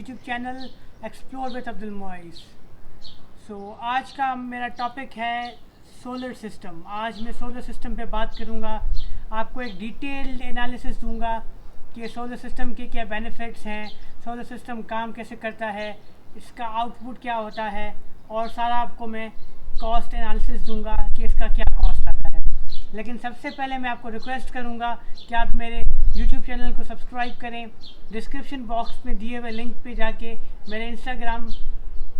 YouTube channel explore with Abdul Moiz. आज का मेरा टॉपिक है सोलर सिस्टम। आज मैं सोलर सिस्टम पे बात करूँगा, आपको एक डिटेल्ड एनालिसिस दूंगा कि सोलर सिस्टम के क्या बेनिफिट्स हैं, सोलर सिस्टम काम कैसे करता है, इसका आउटपुट क्या होता है, और सारा आपको मैं कॉस्ट एनालिसिस दूंगा कि इसका क्या कॉस्ट आता है। लेकिन सबसे पहले मैं आपको रिक्वेस्ट करूंगा कि आप मेरे यूट्यूब चैनल को सब्सक्राइब करें। डिस्क्रिप्शन बॉक्स में दिए हुए लिंक पे जाके मेरे इंस्टाग्राम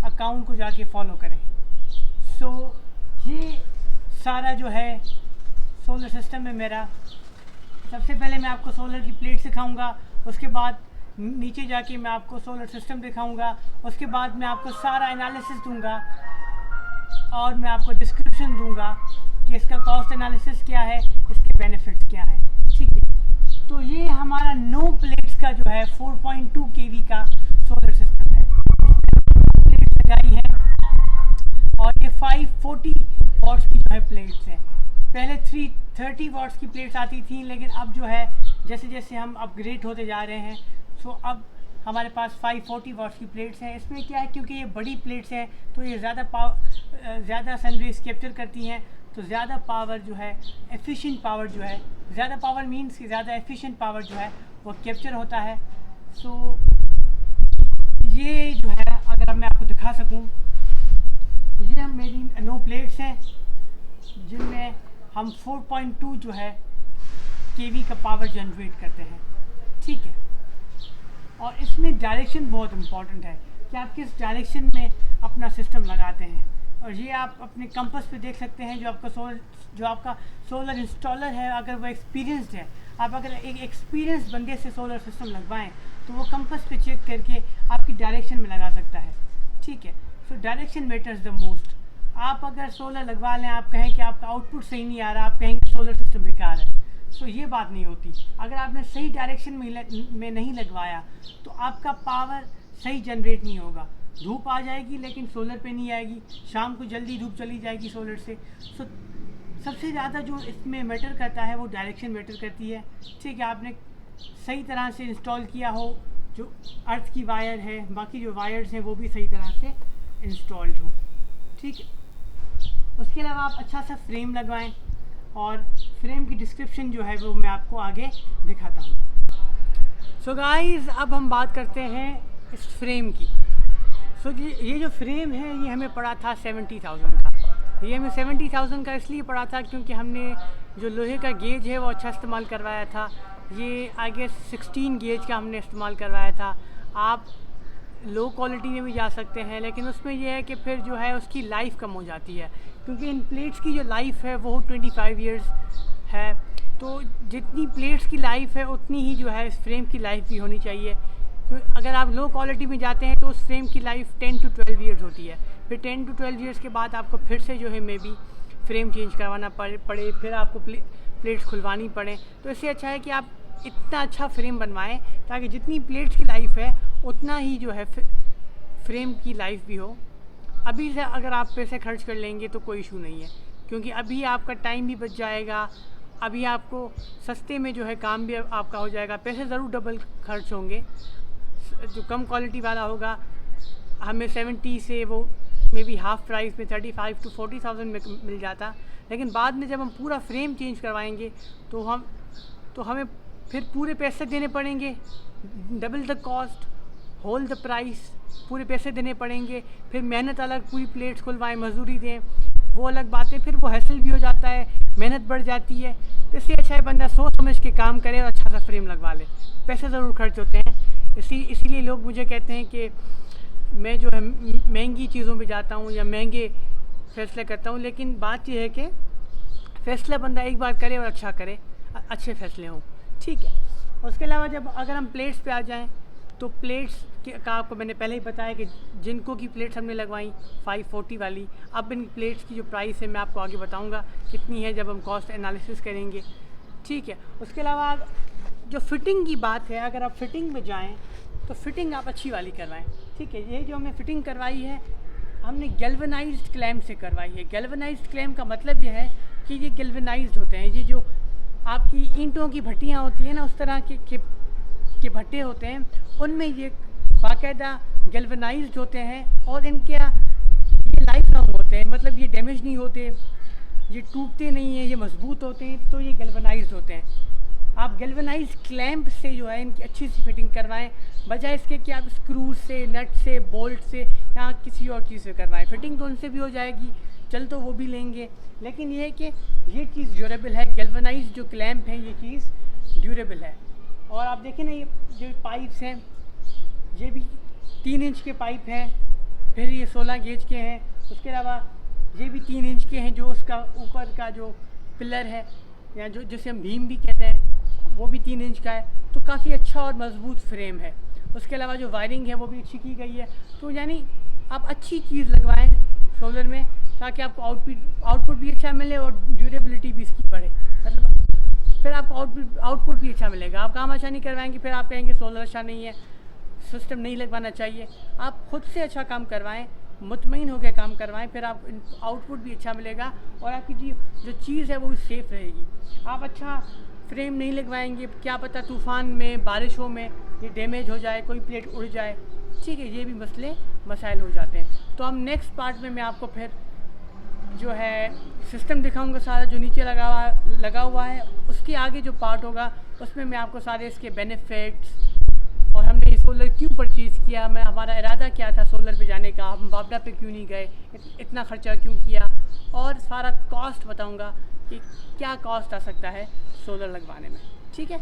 अकाउंट को जाके फॉलो करें। ये सारा जो है सोलर सिस्टम में मेरा, सबसे पहले मैं आपको सोलर की प्लेट सिखाऊंगा, उसके बाद नीचे जाके मैं आपको सोलर सिस्टम दिखाऊंगा, उसके बाद मैं आपको सारा एनालिसिस दूंगा और मैं आपको डिस्क्रिप्शन दूंगा कि इसका कॉस्ट एनालिसिस क्या है, इसके बेनिफिट्स क्या है। ठीक है, तो ये हमारा 9 प्लेट्स का जो है 4.2 kV का सोलर सिस्टम है। प्लेट्स लगाई हैं और ये 540 वॉट्स की जो है प्लेट्स हैं। पहले 330 वॉट्स की प्लेट्स आती थी, लेकिन अब जो है जैसे जैसे हम अपग्रेड होते जा रहे हैं अब हमारे पास 540 वॉट्स की प्लेट्स हैं। इसमें क्या है, क्योंकि ये बड़ी प्लेट्स हैं तो ये ज़्यादा सन रेज़ कैप्चर करती हैं, तो ज़्यादा पावर जो है, एफिशिएंट पावर जो है, ज़्यादा पावर मीन्स कि ज़्यादा एफिशिएंट पावर जो है वो कैप्चर होता है। ये जो है, अगर मैं आपको दिखा सकूं, ये मेरी 9 प्लेट्स हैं जिनमें हम 4.2 जो है kV का पावर जनरेट करते हैं। ठीक है, और इसमें डायरेक्शन बहुत इम्पॉर्टेंट है कि आप किस डायरेक्शन में अपना सिस्टम लगाते हैं। और ये आप अपने कंपास पे देख सकते हैं, जो आपका सोलर इंस्टॉलर है, अगर वो एक्सपीरियंस्ड है, आप अगर एक एक्सपीरियंस बंदे से सोलर सिस्टम लगवाएं तो वो कंपास पे चेक करके आपकी डायरेक्शन में लगा सकता है। ठीक है, डायरेक्शन मैटर्स द मोस्ट। आप अगर सोलर लगवा लें, आप कहें कि आपका आउटपुट सही नहीं आ रहा, आप कहेंगे सोलर सिस्टम बेकार है, ये बात नहीं होती। अगर आपने सही डायरेक्शन में नहीं लगवाया तो आपका पावर सही जनरेट नहीं होगा। धूप आ जाएगी लेकिन सोलर पे नहीं आएगी, शाम को जल्दी धूप चली जाएगी सोलर से। सबसे ज़्यादा जो इसमें मैटर करता है वो डायरेक्शन मैटर करती है। ठीक है, आपने सही तरह से इंस्टॉल किया हो, जो अर्थ की वायर है, बाकी जो वायर्स हैं वो भी सही तरह से इंस्टॉल्ड हो। ठीक है, उसके अलावा आप अच्छा सा फ्रेम लगवाएं, और फ्रेम की डिस्क्रिप्शन जो है वो मैं आपको आगे दिखाता हूँ। गाइस, अब हम बात करते हैं इस फ्रेम की। ये जो फ्रेम है ये हमें पड़ा था 70,000 का। ये हमें 70,000 का इसलिए पड़ा था क्योंकि हमने जो लोहे का गेज है वो अच्छा इस्तेमाल करवाया था। ये आगे 16 गेज का हमने इस्तेमाल करवाया था। आप लो क्वालिटी में भी जा सकते हैं, लेकिन उसमें यह है कि फिर जो है उसकी लाइफ कम हो जाती है, क्योंकि इन प्लेट्स की जो लाइफ है वो 25 इयर्स है। तो जितनी प्लेट्स की लाइफ है उतनी ही जो है इस फ्रेम की लाइफ भी होनी चाहिए। तो अगर आप लो क्वालिटी में जाते हैं तो उस फ्रेम की लाइफ 10 to 12 इयर्स होती है। फिर 10 to 12 इयर्स के बाद आपको फिर से जो है मे बी फ्रेम चेंज करवाना पड़े, फिर आपको प्लेट्स खुलवानी पड़े। तो इससे अच्छा है कि आप इतना अच्छा फ्रेम बनवाएं ताकि जितनी प्लेट्स की लाइफ है उतना ही जो है फ्रेम की लाइफ भी हो। अभी से अगर आप पैसे खर्च कर लेंगे तो कोई इशू नहीं है, क्योंकि अभी आपका टाइम भी बच जाएगा, अभी आपको सस्ते में जो है काम भी आपका हो जाएगा। पैसे ज़रूर डबल खर्च होंगे। जो कम क्वालिटी वाला होगा हमें 70 से वो मे बी हाफ़ प्राइस में 35 to 40,000 में मिल जाता, लेकिन बाद में जब हम पूरा फ्रेम चेंज करवाएंगे तो हमें फिर पूरे पैसे देने पड़ेंगे, double the cost, whole the price, पूरे पैसे देने पड़ेंगे। फिर मेहनत अलग, पूरी प्लेट्स खुलवाएं, मजदूरी दें, वो अलग बातें, फिर वो हैसल भी हो जाता है, मेहनत बढ़ जाती है। तो इससे अच्छा है बंदा सोच समझ के काम करे और अच्छा सा फ्रेम लगवा ले। पैसे ज़रूर खर्च होते हैं, इसीलिए लोग मुझे कहते हैं कि मैं जो है महंगी चीज़ों पे जाता हूँ या महंगे फैसले करता हूँ, लेकिन बात यह है कि फ़ैसला बंदा एक बार करे और अच्छा करे, अच्छे फैसले हों। ठीक है, उसके अलावा अगर हम प्लेट्स पे आ जाएं तो प्लेट्स का आपको मैंने पहले ही बताया कि जिनको की प्लेट्स हमने लगवाई 540 वाली। अब इन प्लेट्स की जो प्राइस है मैं आपको आगे बताऊंगा कितनी है जब हम कॉस्ट एनालिसिस करेंगे। ठीक है, उसके अलावा जो फिटिंग की बात है, अगर आप फिटिंग में जाएं तो फिटिंग आप अच्छी वाली करवाएं। ठीक है, ये जो हमने फिटिंग करवाई है हमने गैल्वेनाइज्ड क्लैम्प से करवाई है। गैल्वेनाइज्ड क्लैम्प का मतलब यह है कि ये गैल्वेनाइज्ड होते हैं। ये जो आपकी ईंटों की भट्टियाँ होती हैं ना, उस तरह के भट्टे होते हैं, उनमें ये बाकायदा गैल्वेनाइज्ड होते हैं और इनके ये लाइफ लॉन्ग होते हैं, मतलब ये डैमेज नहीं होते, ये टूटते नहीं हैं, ये मजबूत होते हैं, तो ये गैल्वेनाइज्ड होते हैं। आप गैल्वेनाइज क्लैंप से जो है इनकी अच्छी सी फिटिंग करवाएं, बजाय इसके कि आप स्क्रू से, नट से, बोल्ट से या किसी और चीज़ से करवाएं। फिटिंग तो उनसे भी हो जाएगी, चल तो वो भी लेंगे, लेकिन ये है कि ये चीज़ ड्यूरेबल है। गैल्वेनाइज जो क्लैंप है ये चीज़ ड्यूरेबल है। और आप देखें ना, ये जो पाइप्स हैं ये भी 3 इंच के पाइप हैं, फिर ये 16 गेज के हैं, उसके अलावा ये भी 3 इंच के हैं। जो उसका ऊपर का जो पिलर है या जो जिसे हम बीम भी कहते हैं वो भी 3 इंच का है, तो काफ़ी अच्छा और मजबूत फ्रेम है। उसके अलावा जो वायरिंग है वो भी अच्छी की गई है। तो यानी आप अच्छी चीज़ लगवाएं सोलर में, ताकि आपको आउटपुट भी अच्छा मिले और ड्यूरेबिलिटी भी इसकी बढ़े, मतलब फिर आपको आउटपुट भी अच्छा मिलेगा। आप काम अच्छा नहीं करवाएंगे फिर आप कहेंगे सोलर अच्छा नहीं है, सिस्टम नहीं लगवाना चाहिए। आप खुद से अच्छा काम करवाएं, मुतमईन होकर काम करवाएं, फिर आप आउटपुट भी अच्छा मिलेगा और आपकी जो चीज़ है वो भी सेफ़ रहेगी। आप अच्छा फ्रेम नहीं लगवाएंगे, क्या पता तूफ़ान में, बारिशों में ये डैमेज हो जाए, कोई प्लेट उड़ जाए, ठीक है, ये भी मसाइल हो जाते हैं। तो हम नेक्स्ट पार्ट में मैं आपको फिर जो है सिस्टम दिखाऊंगा सारा जो नीचे लगा हुआ है। उसके आगे जो पार्ट होगा उसमें मैं आपको सारे इसके बेनिफिट्स और हमने ये सोलर क्यों परचेज़ किया, हमारा इरादा क्या था सोलर पे जाने का, हम वापडा पे क्यों नहीं गए, इतना ख़र्चा क्यों किया, और सारा कॉस्ट बताऊंगा कि क्या कॉस्ट आ सकता है सोलर लगवाने में, ठीक है।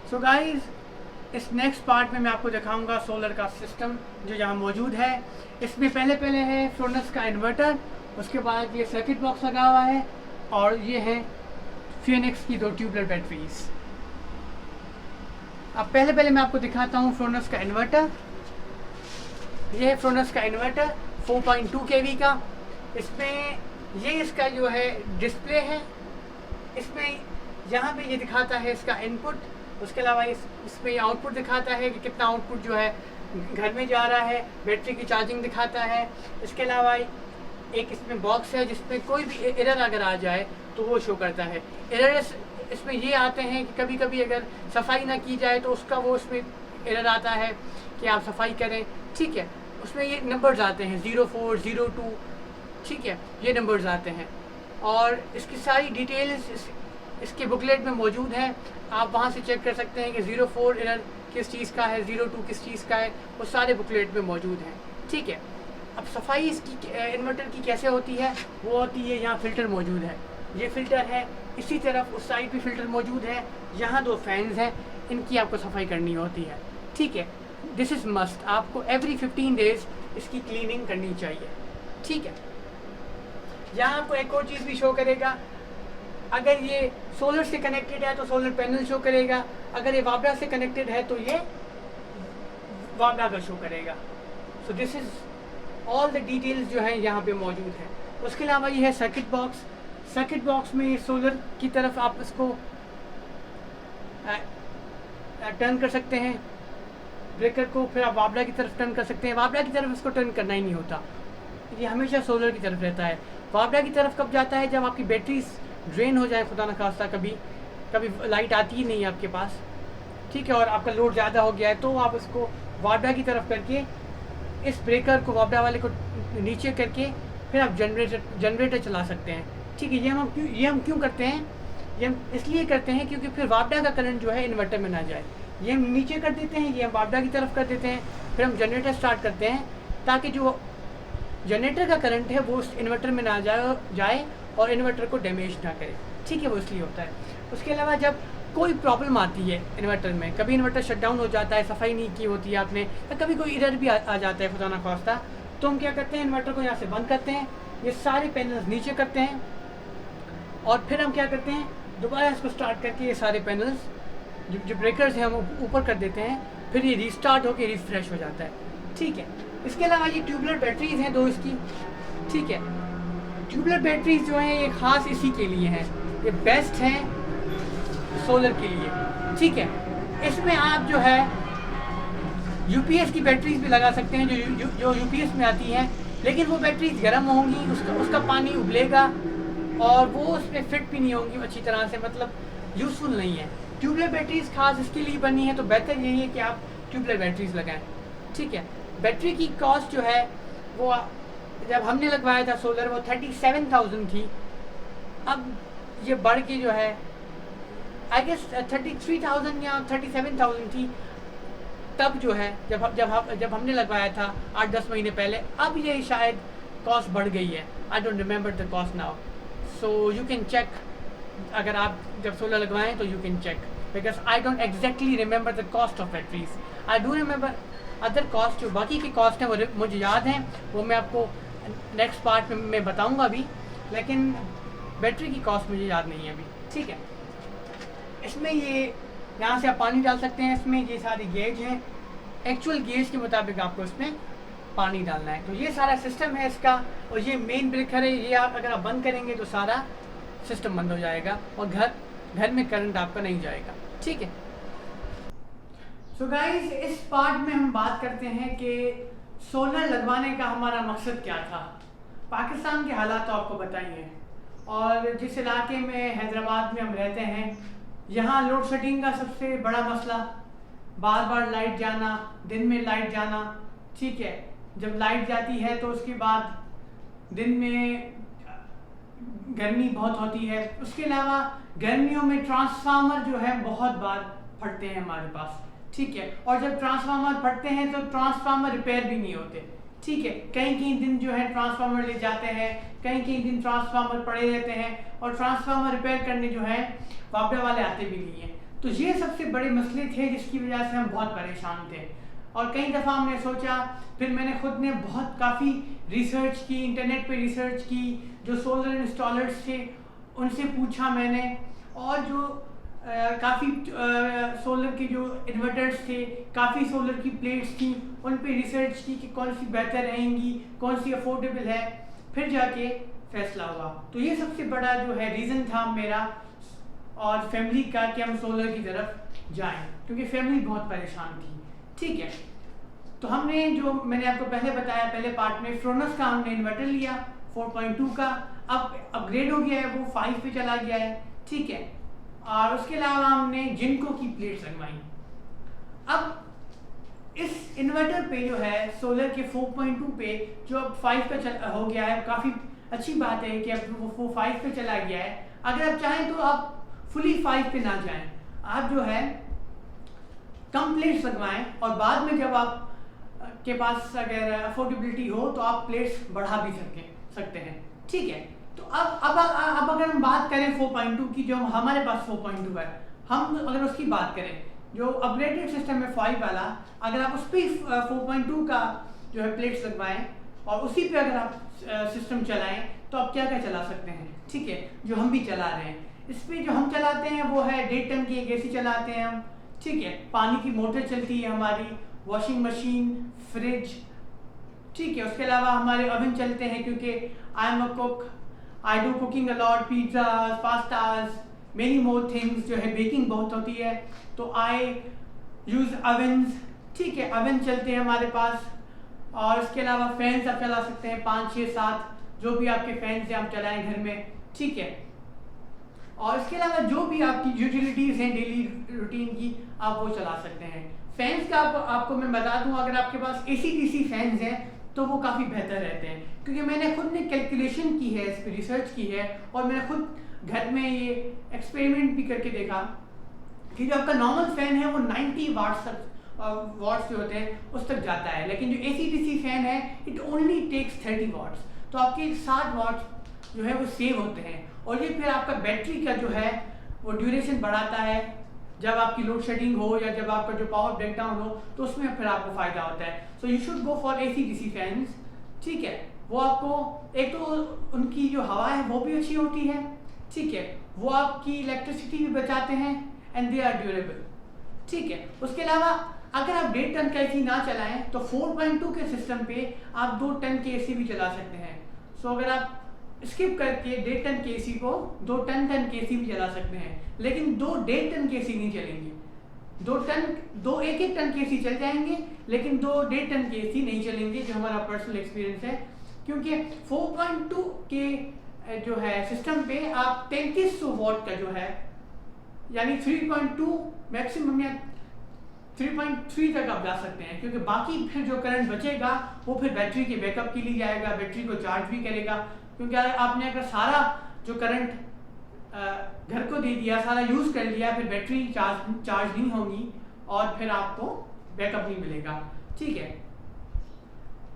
सो गाइस, इस नेक्स्ट पार्ट में मैं आपको दिखाऊंगा सोलर का सिस्टम जो यहाँ मौजूद है। इसमें पहले है फ्रोनस का इन्वर्टर, उसके बाद ये सर्किट बॉक्स लगा हुआ है और ये है फियोनिक्स की 2 ट्यूबलर बैटरीज। अब पहले मैं आपको दिखाता हूँ फ्रोनस का इन्वर्टर। ये है फ्रोनस का इन्वर्टर 4.2 kV का। इसमें ये इसका जो है डिस्प्ले है, इसमें यहाँ पे ये दिखाता है इसका इनपुट, उसके अलावा इसमें ये आउटपुट दिखाता है कि कितना आउटपुट जो है घर में जा रहा है, बैटरी की चार्जिंग दिखाता है। इसके अलावा एक इसमें बॉक्स है जिसमें कोई भी एरर अगर आ जाए तो वो शो करता है। एरर इसमें ये आते हैं कि कभी कभी अगर सफाई ना की जाए तो उसका वो इसमें एरर आता है कि आप सफाई करें, ठीक है। उसमें ये नंबर्स आते हैं 04, 02, ठीक है, ये नंबर्स आते हैं और इसकी सारी डिटेल्स इसके बुकलेट में मौजूद है। आप वहाँ से चेक कर सकते हैं कि 04 एरर किस चीज़ का है, 02 किस चीज़ का है, वो सारे बुकलेट में मौजूद हैं, ठीक है। अब सफाई इसकी इन्वर्टर की कैसे होती है, वो होती है यहाँ फ़िल्टर मौजूद है, ये फ़िल्टर है, इसी तरफ उस साइड भी फ़िल्टर मौजूद है, यहाँ 2 फैंस हैं, इनकी आपको सफाई करनी होती है, ठीक है। दिस इज़ मस्ट, आपको एवरी 15 डेज़ इसकी क्लीनिंग करनी चाहिए, ठीक है। यहाँ आपको एक और चीज़ भी शो करेगा, अगर ये सोलर से कनेक्टेड है तो सोलर पैनल शो करेगा, अगर ये वापडा से कनेक्टेड है तो ये वापडा का शो करेगा। So this is all the details जो है यहाँ पे मौजूद है। उसके अलावा ये है सर्किट बॉक्स। सर्किट बॉक्स में सोलर की तरफ आप इसको टर्न कर सकते हैं ब्रेकर को, फिर आप वापडा की तरफ टर्न कर सकते हैं। वापडा की तरफ इसको टर्न करना ही नहीं होता, ये हमेशा सोलर की तरफ रहता है। वापडा की तरफ कब जाता है, जब आपकी बैटरीज ड्रेन हो जाए, खुदा न खास्ता कभी लाइट आती ही नहीं है आपके पास, ठीक है, और आपका लोड ज़्यादा हो गया है, तो आप इसको वापडा की तरफ करके इस ब्रेकर को वापडा वाले को नीचे करके फिर आप जनरेटर चला सकते हैं, ठीक है। ये हम क्यों करते हैं, ये हम इसलिए करते हैं क्योंकि फिर वापडा का करंट जो है इन्वर्टर में ना जाए। ये हम नीचे कर देते हैं, ये हम वापडा की तरफ कर देते हैं, फिर हम जनरेटर स्टार्ट करते हैं ताकि जो जनरेटर का करंट है वो उस इन्वर्टर में ना जाए और इन्वर्टर को डैमेज ना करे, ठीक है, वो इसलिए होता है। उसके अलावा जब कोई प्रॉब्लम आती है इन्वर्टर में, कभी इन्वर्टर शटडाउन हो जाता है, सफाई नहीं की होती है आपने, या कभी कोई एरर भी आ जाता है खुदा ना खास्ता, तो हम क्या करते हैं, इन्वर्टर को यहाँ से बंद करते हैं, ये सारे पैनल्स नीचे करते हैं और फिर हम क्या करते हैं, दोबारा इसको स्टार्ट करके ये सारे पैनल्स जो ब्रेकर्स हैं हम ऊपर कर देते हैं, फिर ये रीस्टार्ट होकर रिफ्रेश हो जाता है, ठीक है। इसके अलावा ये ट्यूबलर बैटरीज हैं 2 इसकी, ठीक है। ट्यूबलर बैटरीज जो हैं ये ख़ास इसी के लिए हैं, ये बेस्ट हैं सोलर के लिए, ठीक है। इसमें आप जो है यूपीएस की बैटरीज भी लगा सकते हैं जो यूपीएस में आती हैं, लेकिन वो बैटरीज गर्म होंगी, उसका पानी उबलेगा और वो उसमें फिट भी नहीं होंगी अच्छी तरह से, मतलब यूज़फुल नहीं है। ट्यूबलर बैटरीज खास इसके लिए बनी है, तो बेहतर यही है कि आप ट्यूबलर बैटरीज लगाएं। ठीक है, बैटरी की कॉस्ट जो है वो जब हमने लगवाया था सोलर वो 37,000 थी, अब ये बढ़ के जो है आई गेस 33,000 या 37,000 थी तब जो है जब हमने लगवाया था 8-10 महीने पहले। अब ये शायद कॉस्ट बढ़ गई है, I don't remember the cost now, so you can check. अगर आप जब सोलर लगवाएं तो you can check, because I don't exactly remember the cost of batteries. I do remember other cost, जो बाकी की कॉस्ट हैं वो मुझे याद हैं, वो मैं आपको नेक्स्ट पार्ट में मैं बताऊंगा अभी, लेकिन बैटरी की कॉस्ट मुझे याद नहीं है अभी। ठीक है, इसमें ये यहाँ से आप पानी डाल सकते हैं, इसमें ये सारी गेज हैं, एक्चुअल गेज के मुताबिक आपको इसमें पानी डालना है। तो ये सारा सिस्टम है इसका, और ये मेन ब्रेकर है, ये अगर आप बंद करेंगे तो सारा सिस्टम बंद हो जाएगा और घर में करंट आपका नहीं जाएगा। ठीक है, सो गाइस इस पार्ट में हम बात करते हैं कि सोलर लगवाने का हमारा मकसद क्या था। पाकिस्तान के हालात तो आपको बताइए, और जिस इलाके में हैदराबाद में हम रहते हैं, यहाँ लोड शेडिंग का सबसे बड़ा मसला, बार बार लाइट जाना, दिन में लाइट जाना। ठीक है, जब लाइट जाती है तो उसके बाद दिन में गर्मी बहुत होती है। उसके अलावा गर्मियों में ट्रांसफार्मर जो है बहुत बार फटते हैं हमारे पास। ठीक है, और जब ट्रांसफार्मर फटते हैं तो ट्रांसफार्मर रिपेयर भी नहीं होते। ठीक है, कई दिन जो है ट्रांसफार्मर ले जाते हैं, कई दिन ट्रांसफार्मर पड़े रहते हैं, और ट्रांसफार्मर रिपेयर करने जो है वापडा वाले आते भी नहीं हैं। तो ये सबसे बड़े मसले थे जिसकी वजह से हम बहुत परेशान थे, और कई दफ़ा हमने सोचा, फिर मैंने खुद ने काफ़ी रिसर्च की, इंटरनेट पे रिसर्च की, जो सोलर इंस्टॉलर्स थे उनसे पूछा मैंने, और जो काफ़ी सोलर के जो इन्वर्टर्स थे, काफ़ी सोलर की प्लेट्स थी, उन पे रिसर्च की कि कौन सी बेहतर रहेंगी, कौन सी अफोर्डेबल है, फिर जाके फैसला हुआ। तो ये सबसे बड़ा जो है रीज़न था मेरा और फैमिली का कि हम सोलर की तरफ जाएं, क्योंकि फैमिली बहुत परेशान थी। ठीक है, तो हमने जो मैंने आपको पहले बताया, पहले पार्ट में फ्रोनस का हमने इन्वर्टर लिया 4.2 का, अब अपग्रेड हो गया है, वो 5 पे चला गया है। ठीक है, और उसके अलावा हमने जिनको की प्लेट्स लगवाई। अब इस इन्वर्टर पे जो है सोलर के 4.2 पे जो अब 5 पे हो गया है, काफ़ी अच्छी बात है कि अब वो 5 पे चला गया है। अगर आप चाहें तो आप फुली 5 पे ना जाएं, आप जो है कम प्लेट्स लगवाएं, और बाद में जब आप के पास अगर अफोर्डेबिलिटी हो तो आप प्लेट्स बढ़ा भी सकते हैं। ठीक है, तो अब अगर हम बात करें 4.2 की, जो हमारे पास 4.2 है, हम अगर उसकी बात करें जो अपग्रेडेड सिस्टम है 5 वाला, अगर आप उस पर 4.2 का जो है प्लेट्स लगवाएं और उसी पे अगर आप सिस्टम चलाएं तो आप क्या क्या चला सकते हैं। ठीक है, जो हम भी चला रहे हैं, इस पर जो हम चलाते हैं वो है 1.5 टन की एक AC चलाते हैं हम। ठीक है, पानी की मोटर चलती है हमारी, वॉशिंग मशीन, फ्रिज। ठीक है, उसके अलावा हमारे ओवन चलते हैं, क्योंकि I am a cook, I do cooking a lot, pizzas, pastas, many more things, जो है बेकिंग बहुत होती है, तो आई यूज़ ओवन्स। ठीक है, ओवन चलते हैं हमारे पास, और इसके अलावा फैंस आप चला सकते हैं 5, 6, 7, जो भी आपके फैंस हैं आप चलाएं घर में। ठीक है, और इसके अलावा जो भी आपकी यूटिलिटीज़ हैं डेली रूटीन की, आप वो चला सकते हैं। फैंस का आपको मैं बता दूं, अगर आपके पास AC/DC फैंस हैं तो वो काफ़ी बेहतर रहते हैं, क्योंकि मैंने खुद ने कैलकुलेशन की है, इस पर रिसर्च की है, और मैंने खुद घर में ये एक्सपेरिमेंट भी करके देखा कि जो आपका नॉर्मल फ़ैन है वो 90 वाट्स जो होते हैं उस तक जाता है, लेकिन जो AC/DC फ़ैन है इट ओनली टेक्स 30 वाट्स, तो आपके 60 वाट्स जो है वो सेव होते हैं, और ये फिर आपका बैटरी का जो है वो ड्यूरेशन बढ़ाता है। जब आपकी लोड शेडिंग हो या जब आपका जो पावर ब्रेकडाउन हो तो उसमें फिर आपको फ़ायदा होता है। So you should go for AC/DC fans. ठीक है, वो आपको एक तो उनकी जो हवा है वो भी अच्छी होती है। ठीक है, वो आपकी इलेक्ट्रिसिटी भी बचाते हैं, एंड दे आर ड्यूरेबल। ठीक है, उसके अलावा अगर आप 1.5 टन का AC ना चलाएं तो 4.2 के सिस्टम पे आप 2 टन के AC भी चला सकते हैं। सो अगर आप स्किप करके 1.5 टन के AC को 2 टन के AC भी चला सकते हैं, लेकिन 1.5 टन के AC नहीं चलेंगे। 1-1 टन के AC चल जाएंगे, लेकिन 2-1.5 टन के AC नहीं चलेंगे, जो हमारा पर्सनल एक्सपीरियंस है, क्योंकि 4.2 के जो है सिस्टम पे आप 3300 वाट का जो है, यानी 3.2 मैक्सिमम या 3.3 तक आप जा सकते हैं, क्योंकि बाकी फिर जो करंट बचेगा वो फिर बैटरी के बैकअप के लिए जाएगा, बैटरी को चार्ज भी करेगा। क्योंकि आपने अगर सारा जो करंट घर को दे दिया, सारा यूज़ कर लिया, फिर बैटरी चार्ज नहीं होगी और फिर आपको बैकअप नहीं मिलेगा। ठीक है।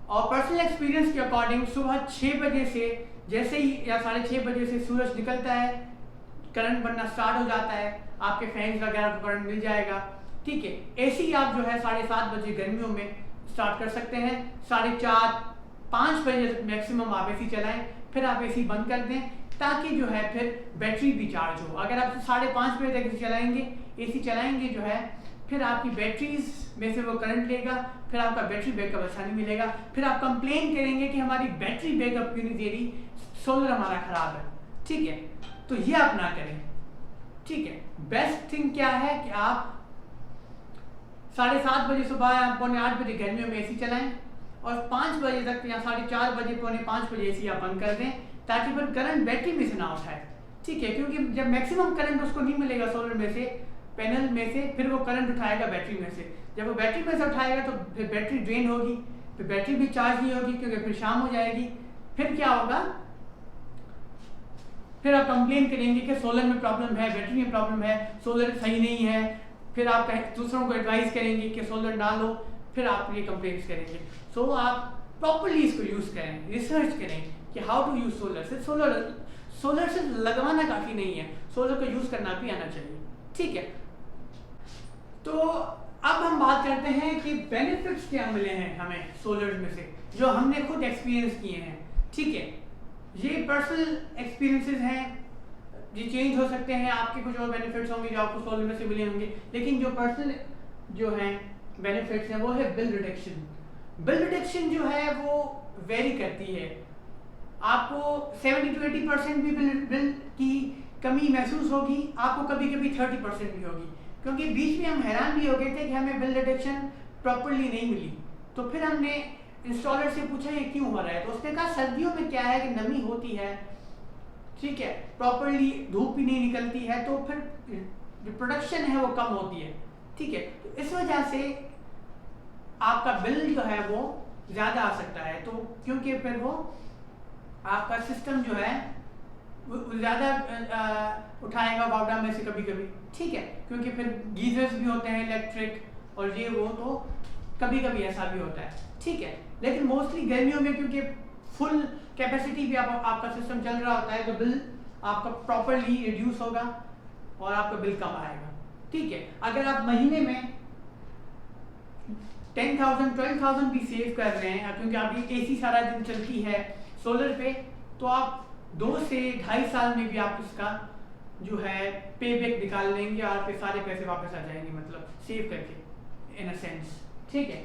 और पर्सनल एक्सपीरियंस के अकॉर्डिंग सुबह 6 बजे से जैसे ही या 6:30 बजे से सूरज निकलता है, करंट बनना स्टार्ट हो जाता है, आपके फैंस वगैरह को करंट मिल जाएगा। ठीक है। एसी आप जो है 7:30 बजे गर्मियों में स्टार्ट कर सकते हैं, 4:30-5 बजे तक मैक्सिमम आप एसी चलाएं, फिर आप एसी बंद कर दें ताकि जो है फिर बैटरी भी चार्ज हो। अगर आप 5:30 बजे तक एसी चलाएंगे जो है, फिर आपकी बैटरीज में से वो करंट लेगा, फिर आपका बैटरी बैकअप अच्छा नहीं मिलेगा, फिर आप कंप्लेन करेंगे कि हमारी बैटरी बैकअप क्यों नहीं दे रही, सोलर हमारा खराब है। ठीक है। तो ये आप ना करें। ठीक है। बेस्ट थिंग क्या है कि आप 7:30 बजे सुबह या 7:45 बजे गर्मियों में एसी चलाएं और 5 बजे तक या 4:30 बजे 4:45 बजे एसी आप बंद कर दें ताकि फिर करंट बैटरी में से ना उठाए। ठीक है। क्योंकि जब मैक्सिमम करंट उसको नहीं मिलेगा सोलर में से, पैनल में से, फिर वो करंट उठाएगा बैटरी में से। जब वो बैटरी में से उठाएगा तो फिर बैटरी ड्रेन होगी, फिर बैटरी भी चार्ज नहीं होगी क्योंकि फिर शाम हो जाएगी। फिर क्या होगा, फिर आप कंप्लेन करेंगे कि सोलर में प्रॉब्लम है, बैटरी में प्रॉब्लम है, सोलर सही नहीं है, फिर आप दूसरों को एडवाइस करेंगे कि सोलर ना लो, फिर आप ये कंप्लेंट्स करेंगे। सो आप प्रॉपर्ली इसको यूज़ करें, रिसर्च करें कि हाउ टू यूज़ सोलर। से सोलर से लगवाना काफ़ी नहीं है, सोलर को यूज़ करना भी आना चाहिए। ठीक है। तो अब हम बात करते हैं कि बेनिफिट्स क्या मिले हैं हमें सोलर में से, जो हमने खुद एक्सपीरियंस किए हैं। ठीक है। ये पर्सनल एक्सपीरियंसेस हैं, ये चेंज हो सकते हैं, आपके कुछ और बेनिफिट्स होंगे जो आपको सोलर में से मिले होंगे, लेकिन जो पर्सनल जो हैं बेनिफिट्स हैं वो है बिल रिडक्शन। बिल रिडक्शन जो है वो वेरी करती है, आपको 70 to 80% भी बिल की कमी महसूस होगी, आपको कभी कभी 30% भी होगी। क्योंकि बीच में हम हैरान भी हो गए थे कि हमें बिल रिडक्शन प्रॉपर्ली नहीं मिली, तो फिर हमने इंस्टॉलर से पूछा ये क्यों हो रहा है, तो उसने कहा सर्दियों में क्या है कि नमी होती है, ठीक है, प्रॉपर्ली धूप भी नहीं निकलती है, तो फिर जो प्रोडक्शन है वो कम होती है। ठीक है। तो इस वजह से आपका बिल जो है वो ज़्यादा आ सकता है, तो क्योंकि फिर वो आपका सिस्टम जो है ज़्यादा उठाएगा वावडा में से कभी कभी। ठीक है। क्योंकि फिर गीजर्स भी होते हैं इलेक्ट्रिक और ये वो, तो कभी कभी ऐसा भी होता है। ठीक है। लेकिन मोस्टली गर्मियों में क्योंकि फुल कैपेसिटी भी आपका सिस्टम चल रहा होता है, तो बिल आपका प्रॉपर्ली रिड्यूस होगा और आपका बिल कम आएगा। ठीक है। अगर आप महीने में 10,000-12,000 भी सेव कर रहे हैं, क्योंकि आपकी एसी सारा दिन चलती है सोलर पे, तो आप 2 से 2.5 साल में भी आप इसका जो है पे बैक निकाल लेंगे और आपके सारे पैसे वापस आ जाएंगे, मतलब सेव करके इन अ सेंस। ठीक है।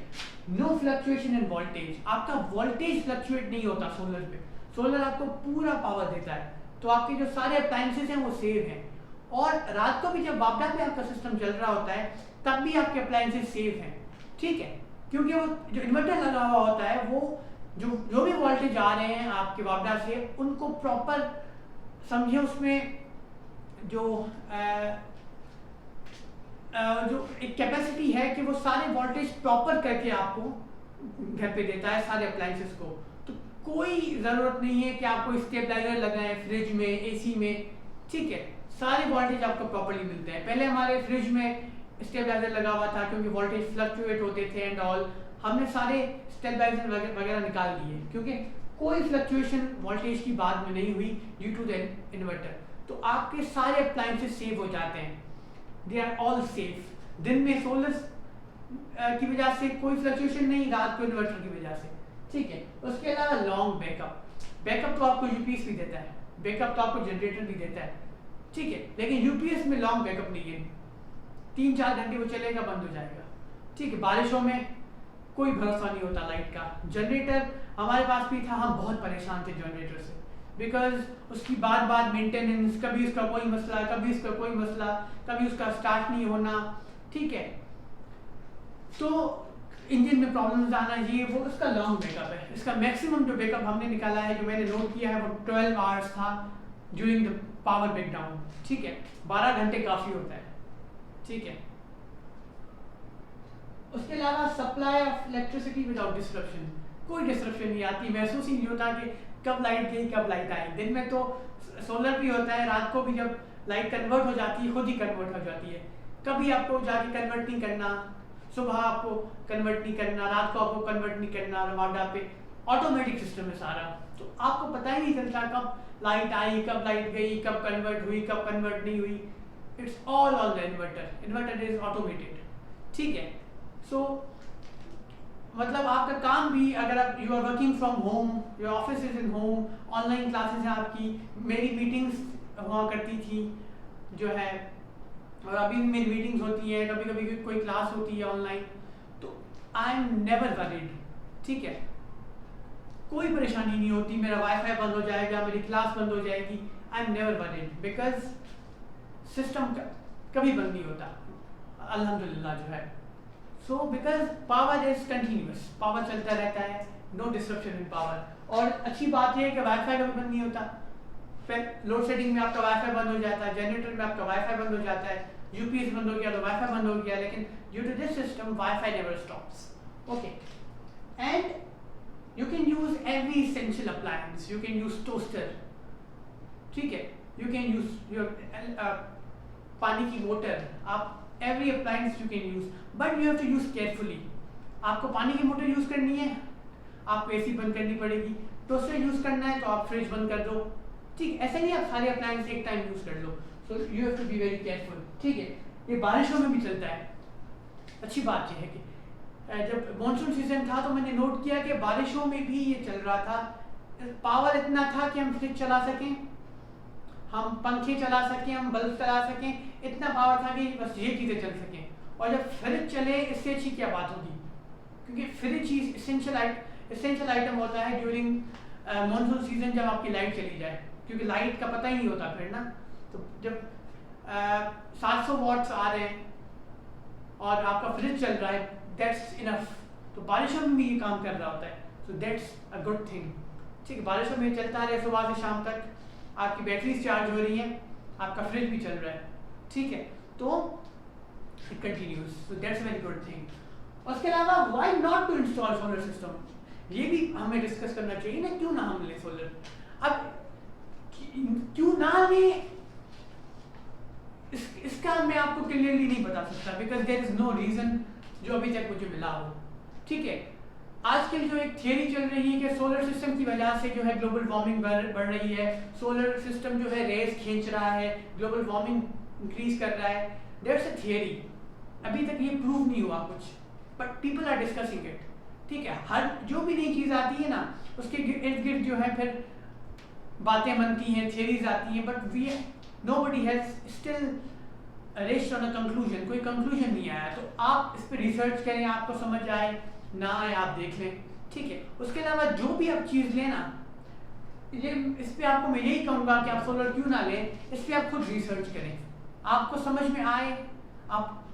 नो फ्लक्चुएशन इन वोल्टेज, आपका वोल्टेज फ्लक्चुएट नहीं होता सोलर पे, सोलर आपको पूरा पावर देता है, तो आपके जो सारे अप्लायंसेस हैं वो सेव हैं। और रात को भी जब वापडा पे आपका सिस्टम चल रहा होता है तब भी आपके अप्लायंसेस सेव हैं। ठीक है। क्योंकि वो जो इन्वर्टर लगा हुआ होता है, वो जो भी वोल्टेज आ रहे हैं आपके वापडा से, उनको प्रॉपर समझे, उसमें जो एक कैपेसिटी है कि वो सारे वोल्टेज प्रॉपर करके आपको घर पे देता है, सारे अप्लायंसेस को। तो कोई ज़रूरत नहीं है कि आपको स्टेबलाइजर लगाएं फ्रिज में, एसी में। ठीक है। सारे वोल्टेज आपको प्रॉपर्ली मिलते हैं। पहले हमारे फ्रिज में स्टेबलाइजर लगा हुआ था क्योंकि वोल्टेज फ्लक्चुएट होते थे एंड ऑल, हमने सारे स्टेबलाइजर वगैरह निकाल दिए क्योंकि कोई फ्लक्चुएशन वोल्टेज की बाद में नहीं हुई ड्यू टू द इन्वर्टर। तो आपके सारे अप्लायंसेस सेव हो जाते हैं, दे आर ऑल सेफ। दिन में सोलर की वजह से कोई फ्लक्चुएशन नहीं, रात को इन्वर्टर की वजह से। ठीक है। उसके अलावा लॉन्ग बैकअप तो आपको यूपीएस भी देता है, बैकअप तो आपको जनरेटर भी देता है। ठीक है। लेकिन यूपीएस में लॉन्ग बैकअप नहीं है, 3-4 घंटे वो चलेगा, बंद हो जाएगा। ठीक है। बारिशों में कोई भरोसा नहीं होता लाइट का। जनरेटर हमारे पास भी था, हम बहुत परेशान थे जनरेटर से, बिकॉज उसकी बार मेंटेनेंस, कभी उसका कोई मसला, कभी उसका कोई मसला, कभी उसका स्टार्ट नहीं होना। ठीक है। तो इंजन में प्रॉब्लम्स आना, ये वो, उसका लॉन्ग बैकअप है। इसका मैक्सिमम जो बैकअप हमने निकाला है, जो मैंने नोट किया है, वो 12 आवर्स था ड्यूरिंग द पावर ब्रेकडाउन। ठीक है। 12 घंटे काफ़ी होता है। ठीक है। उसके अलावा supply of electricity without disruption, कोई डिस्ट्रप्शन नहीं आती, महसूस ही नहीं होता कि कब लाइट गई कब लाइट आई। दिन में तो सोलर भी होता है, रात को भी जब लाइट कन्वर्ट हो जाती है खुद ही कन्वर्ट हो जाती है, कभी आपको जाके कन्वर्ट नहीं करना, सुबह आपको कन्वर्ट नहीं करना, रात को आपको कन्वर्ट नहीं करना, रवाडा पे ऑटोमेटिक सिस्टम है सारा, तो आपको पता ही नहीं चलता कब लाइट आई कब लाइट गई, कब कन्वर्ट हुई कब कन्वर्ट नहीं हुई। It's all on the inverter is automated, ठीक है। सो मतलब आपका काम भी, अगर आप you are working from home, your office is in home, online classes हैं आपकी, मेरी मीटिंग्स हुआ करती थी जो है, और अभी भी मेरी मीटिंग्स होती हैं, कभी कभी कोई क्लास होती है ऑनलाइन, तो आई एम नेवर वरीड, ठीक है, कोई परेशानी नहीं होती मेरा वाईफाई बंद हो जाएगा, मेरी क्लास बंद हो जाएगी, I am never worried, because system कभी बंद नहीं होता अल्हम्दुलिल्लाह जो है। So because power is continuous, power चलता रहता है, नो डिस्ट्रप्शन इन पावर। और अच्छी बात यह है कि वाईफाई कभी बंद नहीं होता, फिर लोड शेडिंग में आपका वाईफाई बंद हो जाता है, जनरेटर में आपका वाईफाई बंद हो जाता है, यूपीएस बंद हो गया तो वाईफाई बंद हो गया, लेकिन due to this system WiFi never stops, okay. And you can use every essential appliance, you can use toaster, ठीक है, यू कैन यूज योर पानी की मोटर, आप every appliance you can use, but you have to use carefully. आपको पानी की motor use करनी है, आपको एसी बंद करनी पड़ेगी, टोस्टर यूज करना है तो आप फ्रिज बंद कर दो, ठीक, ऐसे नहीं आप सारे अप्लायंस एक टाइम यूज कर लो, so you have to be very careful, ठीक है। ये बारिशों में भी चलता है। अच्छी बात यह है कि जब मॉनसून सीजन था तो मैंने नोट किया कि बारिशों में भी ये चल रहा था, पावर इतना था कि हम फ्रिज चला सकें, हम पंखे चला सकें, हम बल्ब चला सकें, इतना पावर था कि बस ये चीज़ें चल सकें। और जब फ्रिज चले इससे अच्छी क्या बात होगी, क्योंकि फ्रिज चीज़ एसेंशियल आइटम होता है ड्यूरिंग मॉनसून सीजन, जब आपकी लाइट चली जाए, क्योंकि लाइट का पता ही नहीं होता फिर ना। तो जब 700 वॉट्स आ रहे हैं और आपका फ्रिज चल रहा है, दैट्स इनफ। तो बारिशों में भी ये काम कर रहा होता है, so that's a good thing, ठीक है। बारिशों में चलता रहे सुबह से शाम तक, आपकी बैटरीज चार्ज हो रही हैं, आपका फ्रिज भी चल रहा है, ठीक है, तो it continues, so that's very good thing. उसके अलावा why not to install solar system, ये भी हमें डिस्कस करना चाहिए ना, क्यों ना हम ले सोलर। अब क्यों ना लें, इसका मैं आपको क्लियरली नहीं बता सकता, because there is no reason जो अभी तक मुझे मिला हो, ठीक है। आजकल जो एक थियरी चल रही है कि सोलर सिस्टम की वजह से जो है ग्लोबल वार्मिंग बढ़ रही है, सोलर सिस्टम जो है रेस खींच रहा है, ग्लोबल वार्मिंग इंक्रीज कर रहा है, दैट्स अ थियरी, अभी तक ये प्रूव नहीं हुआ कुछ, but people are discussing it, ठीक है। हर जो भी नई चीज़ आती है ना, उसके इर्द गिर्द जो है फिर बातें बनती हैं, थियरीज आती हैं, but we nobody has still rested on a conclusion, कोई कंक्लूजन नहीं आया। तो आप इस पर रिसर्च करें, आपको समझ आए ना आए आप देख लें, ठीक है। उसके अलावा जो भी आप चीज़ लें ना, ये इस पर आपको मैं यही कहूँगा कि आप सोलर क्यों ना लें, इस पर आप खुद रिसर्च करें, आपको समझ में आए, आप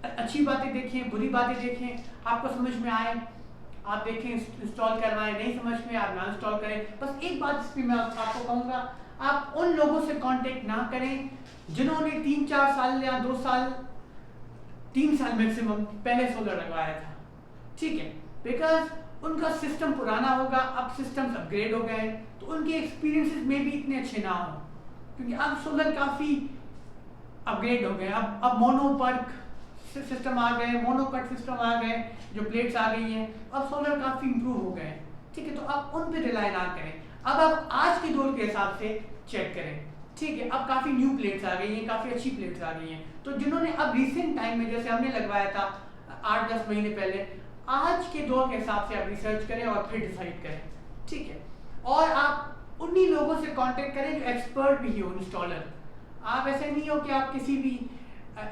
अच्छी बातें देखें, बुरी बातें देखें, आपको समझ में आए आप देखें, इंस्टॉल करवाएं, नहीं समझ में आप ना इंस्टॉल करें। बस एक बात इस पर मैं आपको कहूँगा, आप उन लोगों से कांटेक्ट ना करें जिन्होंने 3-4 साल या 2 साल 3 साल मैक्सिमम पहले सोलर लगवाया था, ठीक है, बिकॉज उनका सिस्टम पुराना होगा, अब सिस्टम्स अपग्रेड हो गए, तो उनके एक्सपीरियंसेस में भी इतने अच्छे ना हो, क्योंकि अब सोलर काफ़ी अपग्रेड हो गए, अब मोनोपर्क सिस्टम आ गए, मोनोकट सिस्टम आ गए, जो प्लेट्स आ गई हैं, अब सोलर काफ़ी इंप्रूव हो गए, ठीक है। तो आप उन पे रिलाई ना करें, अब आप आज के दौर के हिसाब से चेक करें, ठीक है। अब काफ़ी न्यू प्लेट्स आ गई हैं, काफ़ी अच्छी प्लेट्स आ गई हैं, तो जिन्होंने अब रिसेंट टाइम में, जैसे हमने लगवाया था 8-10 महीने पहले, आज के दौर के हिसाब से आप रिसर्च करें और फिर डिसाइड करें, ठीक है। और आप उन्हीं लोगों से कांटेक्ट करें जो एक्सपर्ट भी हो, इंस्टॉलर। आप ऐसे नहीं हो कि आप किसी भी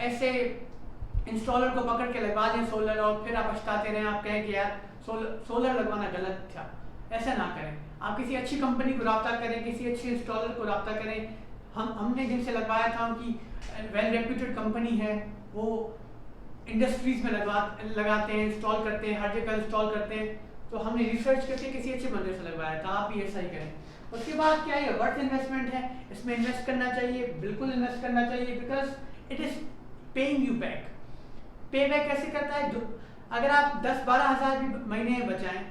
ऐसे इंस्टॉलर को पकड़ के लगवा लें सोलर और फिर आप पछताते रहें, आप कहें कि यार सोलर लगवाना गलत था, ऐसा ना करें। आप किसी अच्छी कंपनी को रब्ता करें, किसी अच्छे इंस्टॉलर को रब्ता करें। हमने जिनसे लगवाया था उनकी वेल रेप्यूटेड कंपनी है, वो इंडस्ट्रीज में लगाते हैं, इंस्टॉल करते हैं, हर जगह इंस्टॉल करते हैं, तो हमने रिसर्च करके किसी अच्छे बंदे से लगवाया था। आप भी ऐसा ही करें। उसके बाद क्या है, वर्थ इन्वेस्टमेंट है, इसमें इन्वेस्ट करना चाहिए, बिल्कुल इन्वेस्ट करना चाहिए, because it is paying you back. पे बैक कैसे करता है, अगर आप 10-12 हज़ार भी महीने में बचाएं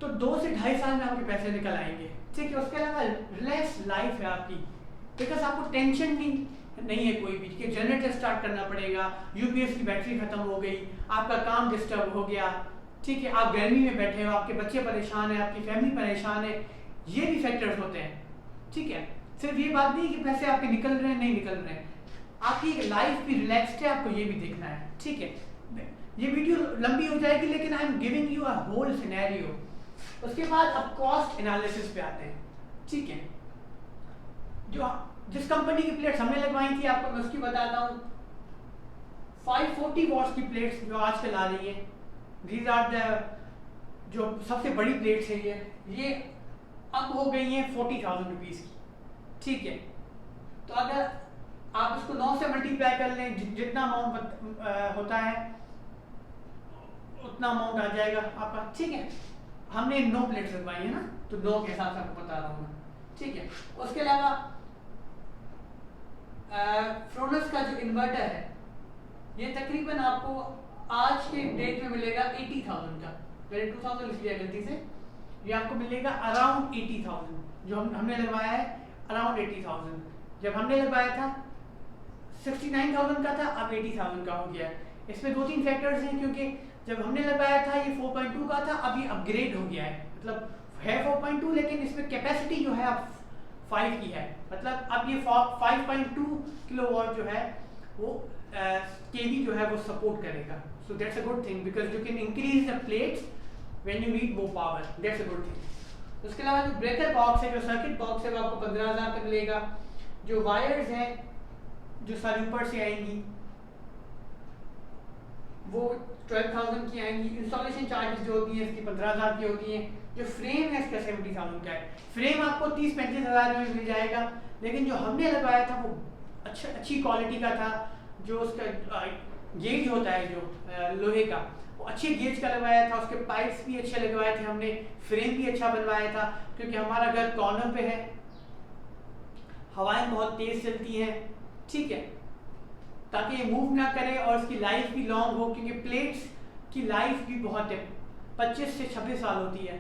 तो 2 से 2.5 साल में आपके पैसे निकल आएंगे, ठीक है। उसके अलावा रिलैक्स लाइफ है आपकी, बिकॉज आपको टेंशन नहीं है कोई भी कि जनरेटर स्टार्ट करना पड़ेगा, यूपीएस की बैटरी खत्म हो गई, आपका काम डिस्टर्ब हो गया, ठीक है। आप गर्मी में बैठे हो, आपके बच्चे परेशान है, आपकी फैमिली परेशान है, ये भी फैक्टर्स होते हैं, ठीक है। सिर्फ ये बात नहीं कि पैसे आपके निकल रहे हैं नहीं निकल रहे हैं, आपकी लाइफ भी रिलैक्स्ड है, आपको ये भी देखना है, ठीक है। ये वीडियो लंबी हो जाएगी लेकिन I am giving you a whole scenario. उसके बाद अब कॉस्ट एनालिसिस पे आते हैं, ठीक है। जिस कंपनी की प्लेट्स हमने लगवाई थी आपको मैं उसकी बताता हूँ। 540 वॉट्स की प्लेट्स जो आजकल आ रही है, दीज आर द जो सबसे बड़ी प्लेट्स है, ये अब हो गई हैं 40,000 रुपीज़ की, ठीक है। तो अगर आप इसको 9 से मल्टीप्लाई कर लें, जितना अमाउंट होता है उतना अमाउंट आ जाएगा आपका, ठीक है। हमने 9 प्लेट्स लगवाई है ना, तो 9 के हिसाब से आपको बता रहा हूँ मैं, ठीक है। उसके अलावा फ्रोनस का जो इन्वर्टर है ये तकरीबन आपको आज के डेट में मिलेगा 80,000 का, मैंने 2000 लिख लिया गलती से, ये आपको मिलेगा अराउंड 80,000। जो हमने लगवाया है अराउंड 80,000, जब हमने लगवाया था 69,000 का था, अब 80,000 का हो गया है। इसमें 2-3 फैक्टर्स हैं, क्योंकि जब हमने लगवाया था ये 4.2 का था, अब ये अपग्रेड हो गया है, मतलब है 4.2 लेकिन इसमें कैपेसिटी जो है अब 5 की है, मतलब अब ये 5.2 किलोवाट जो है वो केवी जो है वो सपोर्ट करेगा। So that's a good thing because you can increase the plates when you need more power, that's a good thing. उसके अलावा जो ब्रेकर बॉक्स है, जो सर्किट बॉक्स है, वो आपको 15,000 का मिलेगा। जो वायर्स हैं जो सारी ऊपर से आएंगी वो 12,000 की आएंगी। इंस्टॉलेशन चार्जेस जो होती हैं इसकी 15,000 की होती हैं। जो फ्रेम है इसका 70,000 का है। फ्रेम आपको 30-35 हज़ार में मिल जाएगा, लेकिन जो हमने लगवाया था वो अच्छी क्वालिटी का था। जो उसका गेज होता है जो लोहे का, वो अच्छे गेज का लगवाया था। उसके पाइप्स भी अच्छे लगवाए थे हमने, फ्रेम भी अच्छा बनवाया था, क्योंकि हमारा घर कॉर्नर पे है, हवाएं बहुत तेज चलती हैं, ठीक है, ताकि ये मूव ना करे और इसकी लाइफ भी लॉन्ग हो, क्योंकि प्लेट्स की लाइफ भी बहुत है, 25 से 26 साल होती है।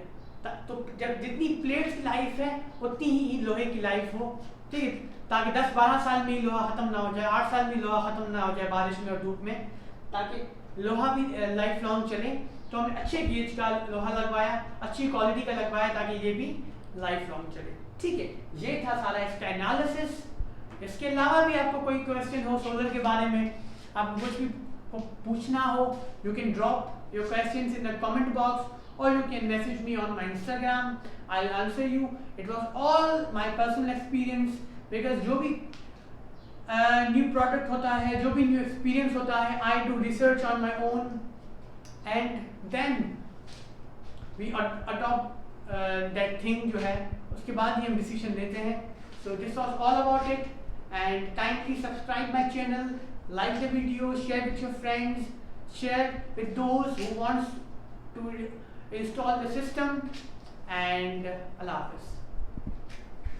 तो जब जितनी प्लेट्स की लाइफ है उतनी ही लोहे की लाइफ हो, ठीक है, ताकि 10-12 साल में ही लोहा खत्म ना हो जाए, 8 साल में लोहा खत्म ना हो जाए बारिश में और धूप में, ताकि लोहा भी लाइफ लॉन्ग चले। तो हमने अच्छे गेज का लोहा लगवाया, अच्छी क्वालिटी का लगवाया, ताकि ये भी लाइफ लॉन्ग चले, ठीक है। ये था सारा इसका एनालिसिस। इसके अलावा भी आपको कोई क्वेश्चन हो सोलर के बारे में, आपको कुछ भी पूछना हो, you can drop your questions in the comment box or you can message me on my Instagram. I'll answer you. It was all my personal experience because जो भी new product होता है, जो भी new experience होता है, I do research on my own and then we adopt that thing जो है, उसके बाद ही हम decision लेते हैं। So this was all about it, and kindly subscribe my channel, like the video, share with your friends, share with those who wants to install the system, and Allah Hafiz.